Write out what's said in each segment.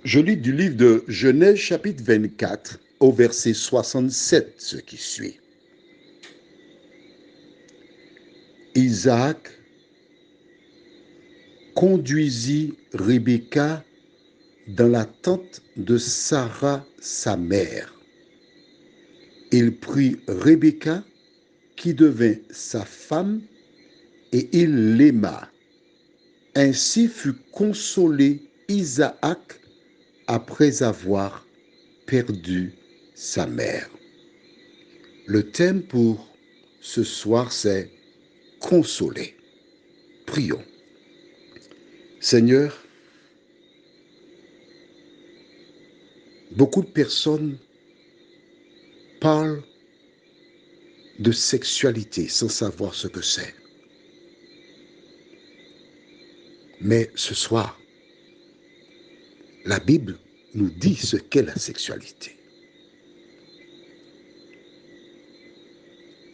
Je lis du livre de Genèse chapitre 24 au verset 67, ce qui suit. Isaac conduisit Rebecca dans la tente de Sarah, sa mère. Il prit Rebecca, qui devint sa femme, et il l'aima. Ainsi fut consolé Isaac après avoir perdu sa mère. Le thème pour ce soir, c'est consoler. Prions. Seigneur, beaucoup de personnes parlent de sexualité sans savoir ce que c'est. Mais ce soir, la Bible nous dit ce qu'est la sexualité.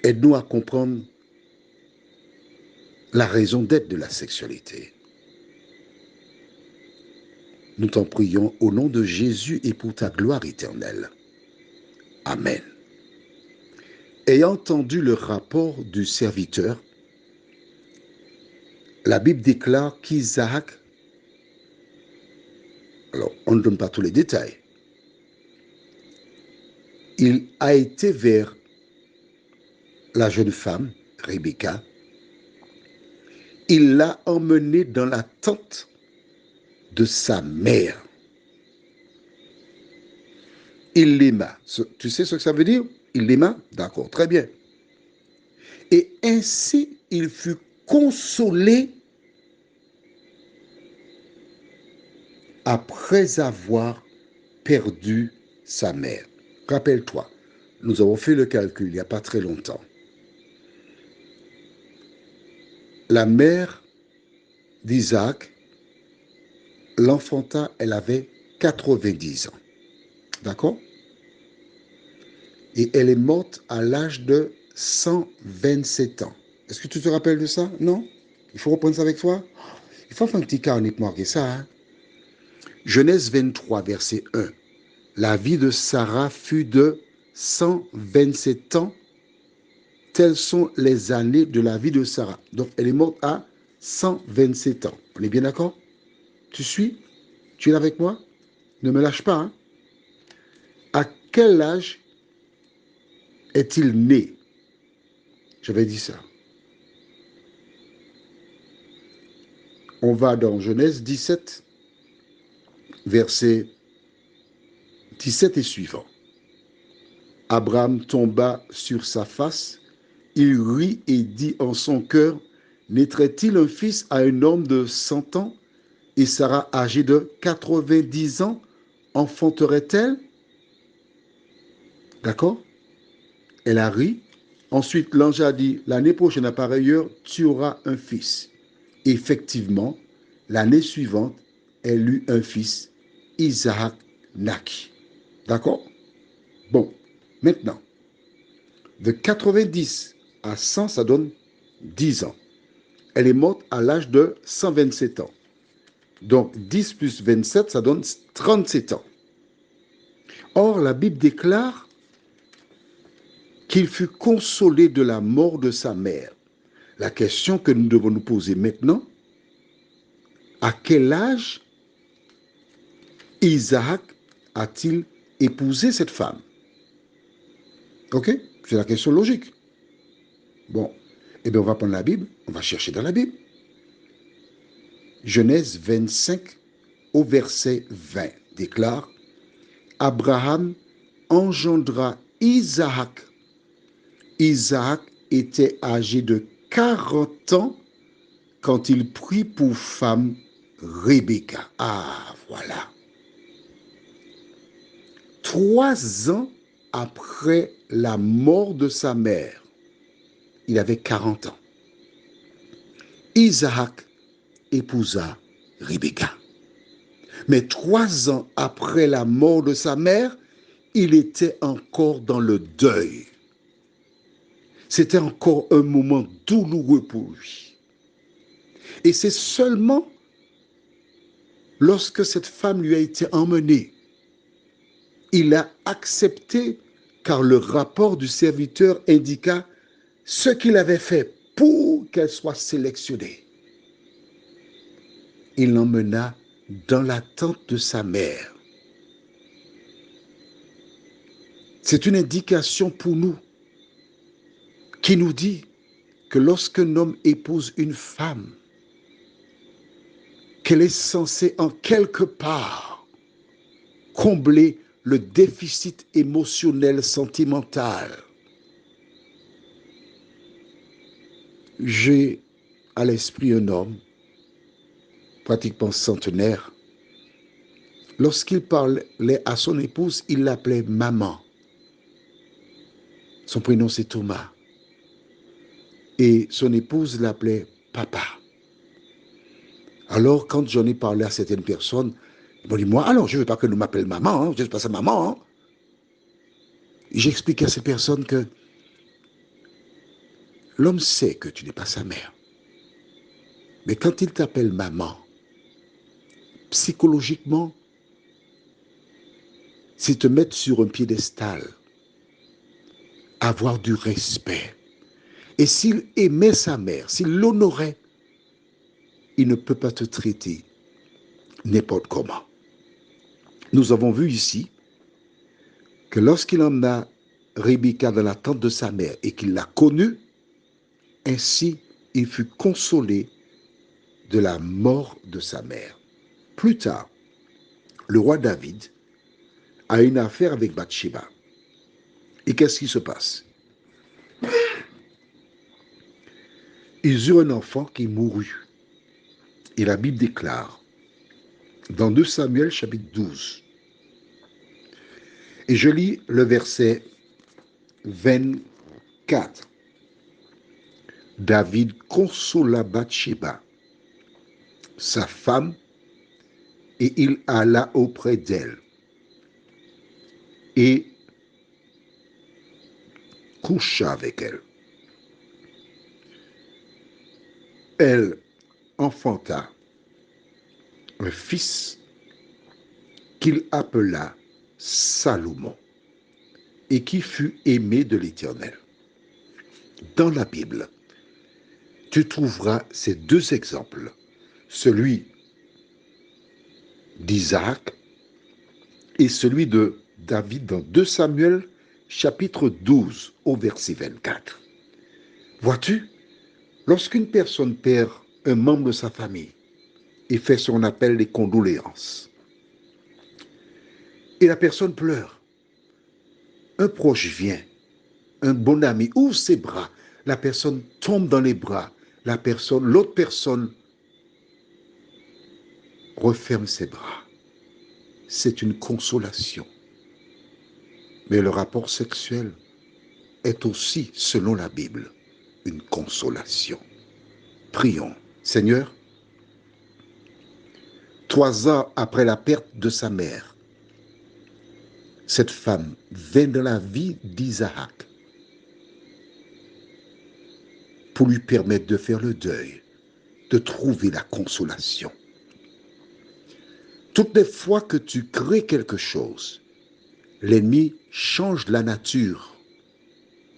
Aide-nous à comprendre la raison d'être de la sexualité. Nous t'en prions au nom de Jésus et pour ta gloire éternelle. Amen. Ayant entendu le rapport du serviteur, la Bible déclare qu'Isaac, alors on ne donne pas tous les détails, il a été vers la jeune femme, Rebecca, il l'a emmenée dans la tente de sa mère. Il l'aima. Tu sais ce que ça veut dire? Il l'aima? D'accord, très bien. Et ainsi, il fut consolé après avoir perdu sa mère. Rappelle-toi, nous avons fait le calcul il n'y a pas très longtemps. La mère d'Isaac l'enfanta, elle avait 90 ans. D'accord? Et elle est morte à l'âge de 127 ans. Est-ce que tu te rappelles de ça? Non? Il faut reprendre ça avec toi? Il faut faire un petit carnet pour marquer ça. Hein? Genèse 23, verset 1. La vie de Sarah fut de 127 ans. Telles sont les années de la vie de Sarah. Donc, elle est morte à 127 ans. On est bien d'accord? Tu suis? Tu es là avec moi? Ne me lâche pas. Hein? À quel âge est-il né? J'avais dit ça. On va dans Genèse 17, verset 17 et suivant. Abraham tomba sur sa face, il rit et dit en son cœur, naîtrait-il un fils à un homme de 100 ans et Sarah âgée de 90 ans, enfanterait-elle? D'accord? Elle a ri. Ensuite, l'ange a dit, l'année prochaine à pareille heure, tu auras un fils. Effectivement, l'année suivante, elle eut un fils, Isaac naquit. D'accord? Bon, maintenant, de 90 à 100, ça donne 10 ans. Elle est morte à l'âge de 127 ans. Donc 10 plus 27, ça donne 37 ans. Or, la Bible déclare qu'il fut consolé de la mort de sa mère. La question que nous devons nous poser maintenant, à quel âge Isaac a-t-il épousé cette femme? Ok? C'est la question logique. Bon, eh bien on va prendre la Bible, on va chercher dans la Bible. Genèse 25 au verset 20 déclare, Abraham engendra Isaac. Isaac était âgé de 40 ans quand il prit pour femme Rebecca. Ah, voilà. 3 ans après la mort de sa mère, il avait 40 ans. Isaac épousa Rebecca. Mais 3 ans après la mort de sa mère, il était encore dans le deuil. C'était encore un moment douloureux pour lui. Et c'est seulement lorsque cette femme lui a été emmenée, il a accepté car le rapport du serviteur indiqua ce qu'il avait fait pour qu'elle soit sélectionnée. Il l'emmena dans la tente de sa mère. C'est une indication pour nous qui nous dit que lorsqu'un homme épouse une femme, qu'elle est censée en quelque part combler le déficit émotionnel, sentimental. J'ai à l'esprit un homme, pratiquement centenaire. Lorsqu'il parlait à son épouse, il l'appelait maman. Son prénom c'est Thomas. Et son épouse l'appelait papa. Alors, quand j'en ai parlé à certaines personnes, ils m'ont dit, moi, alors, je ne veux pas que nous m'appelle maman, je ne veux pas sa maman. Hein. J'explique à ces personnes que l'homme sait que tu n'es pas sa mère. Mais quand il t'appelle maman, psychologiquement, c'est te mettre sur un piédestal, avoir du respect. Et s'il aimait sa mère, s'il l'honorait, il ne peut pas te traiter n'importe comment. Nous avons vu ici que lorsqu'il emmena Rebecca dans la tente de sa mère et qu'il l'a connue, ainsi il fut consolé de la mort de sa mère. Plus tard, le roi David a une affaire avec Bathsheba. Et qu'est-ce qui se passe? Ils eurent un enfant qui mourut. Et la Bible déclare, dans 2 Samuel chapitre 12, et je lis le verset 24. David consola Bathsheba, sa femme, et il alla auprès d'elle et coucha avec elle. Elle enfanta un fils qu'il appela Salomon et qui fut aimé de l'Éternel. Dans la Bible, tu trouveras ces deux exemples, celui d'Isaac et celui de David dans 2 Samuel chapitre 12 au verset 24. Vois-tu, lorsqu'une personne perd un membre de sa famille et fait ce qu'on appelle les condoléances, et la personne pleure, un proche vient, un bon ami ouvre ses bras, la personne tombe dans les bras, l'autre personne referme ses bras. C'est une consolation. Mais le rapport sexuel est aussi, selon la Bible, une consolation. Prions. Seigneur, 3 ans après la perte de sa mère, cette femme vint dans la vie d'Isaac pour lui permettre de faire le deuil, de trouver la consolation. Toutes les fois que tu crées quelque chose, l'ennemi change la nature,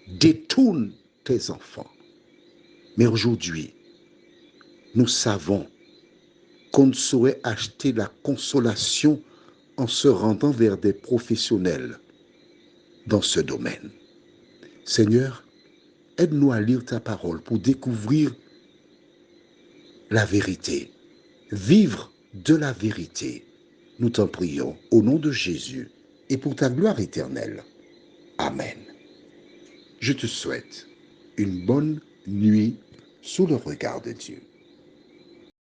détourne tes enfants. Mais aujourd'hui, nous savons qu'on ne saurait acheter la consolation en se rendant vers des professionnels dans ce domaine. Seigneur, aide-nous à lire ta parole pour découvrir la vérité, vivre de la vérité. Nous t'en prions au nom de Jésus et pour ta gloire éternelle. Amen. Je te souhaite une bonne nuit sous le regard de Dieu.